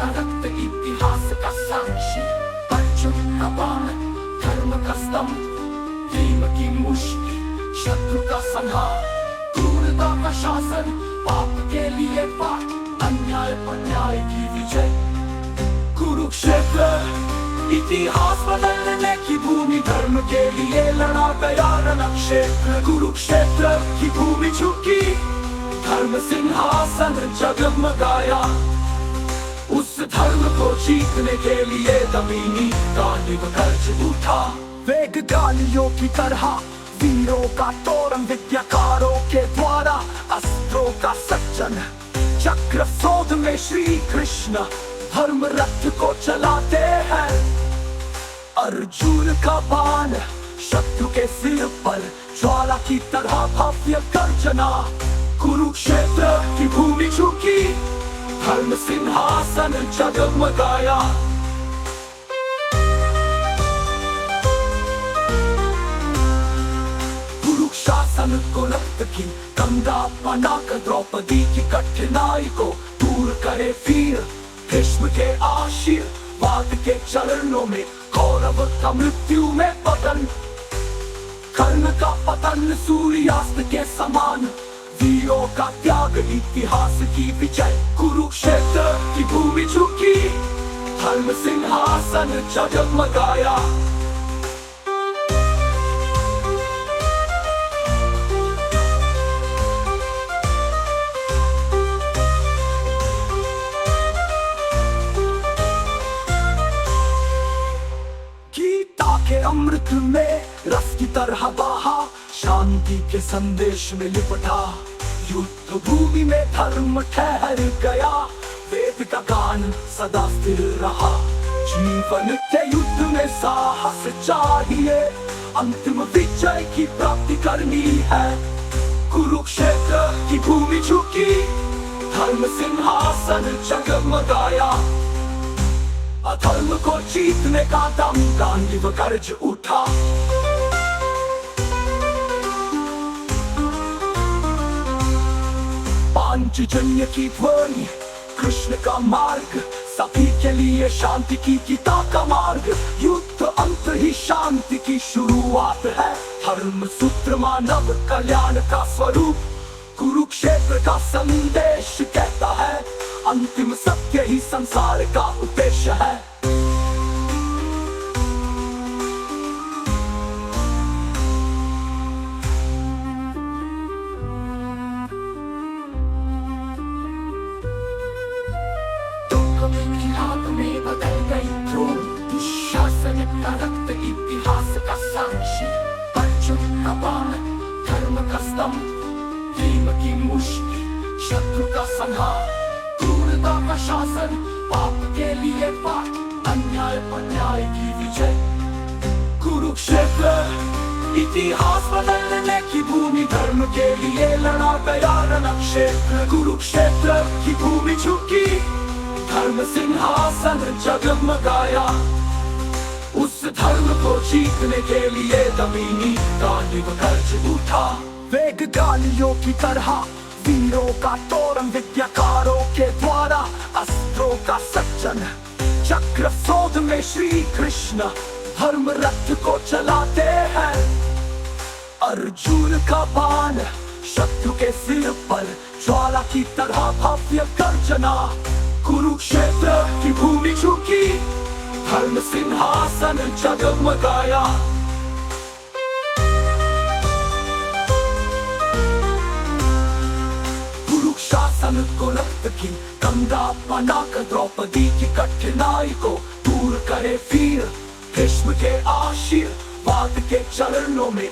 का रक्त इतिहास का साक्षी, अर्जुन का बाण धर्म का स्तंभ, भीम की मुष्टि शत्रु का संहार, क्रूरता का शासन पाप के लिए पाठ, अन्याय पर न्याय की विजय। कुरुक्षेत्र इतिहास बदलने की भूमि, धर्म के लिए लड़ा गया रणक्षेत्र। कुरुक्षेत्र की भूमि झुकी, धर्म सिंहासन जगमगाया। उस धर्म को जीतने के लिए दमीनी गांडीव गर्ज उठा। वेदगालियों की तरह वीरों का तोरण, विद्याकारों के द्वारा अस्त्रों का सज्जन। चक्र शोध में श्री कृष्ण धर्म रथ को चलाते हैं। अर्जुन का बाण शत्रु के सिर पर ज्वाला की तरह भव्य गर्जना। कुरुक्षेत्र की भूमि झुकी, धर्म सिंहासन जगमगाया। कुरुशासन को रक्त की गंगा बनाकर द्रौपदी की कठिनाई को दूर करे वीर। भीष्म के आशीर्वाद के चरणों में कौरव का मृत्यु में पतन। कर्ण का पतन सूर्यास्त के समान, वीरों का त्याग इतिहास की विजय। कुरुक्षेत्र की भूमि झुकी, धर्म सिंहासन जगमगाया। गीता के अमृत में रस की तरह बहा, शांति के संदेश में लिपटा। युद्ध भूमि में धर्म ठहर गया, वेद का गान सदा स्थिर रहा। जीवन के युद्ध में साहस चाहिए, अंतिम विजय की प्राप्ति करनी है। कुरुक्षेत्र की भूमि झुकी, धर्म सिंहासन जगमगाया। अधर्म को जीतने का दम गांडीव गर्ज उठा। पांचजन्य की ध्वनि, कृष्ण का मार्ग, सभी के लिए शांति की गीता का मार्ग। युद्ध अंत ही शांति की शुरुआत है, धर्म सूत्र मानव कल्याण का स्वरूप। कुरुक्षेत्र का संदेश कहता है, अंतिम सत्य ही संसार का उद्देश्य है। हाथ में बदल गई ध्रुव, शासन का रक्त इतिहास का साक्षी। अर्जुन का बाण धर्म का स्तंभ, भीम की मुष्टि शत्रु का संहार, क्रूरता का शासन पाप के लिए पाठ, अन्याय पर न्याय की विजय। कुरुक्षेत्र इतिहास बदलने की भूमि, धर्म के लिए लड़ा गया रणक्षेत्र। कुरुक्षेत्र की भूमि झुकी, धर्म सिंहासन जगमगाया। उस धर्म को जीतने के लिए दमीनी गांडीव गर्ज उठा। वेदगालियों की तरह वीरों का तोरण, विद्याकारों के द्वारा अस्त्रों का सज्जन। चक्र शोध में श्री कृष्ण धर्म रथ को चलाते हैं। अर्जुन का बाण शत्रु के सिर पर ज्वाला की तरह भव्य गर्जना। कुरुक्षेत्र की भूमि झुकी, धर्म सिंहासन जगमगाया। कुरुशासन को रक्त की गंगा बनाकर द्रौपदी की कठिनाई को दूर करे वीर। भीष्म के आशीर्वाद के चरणों में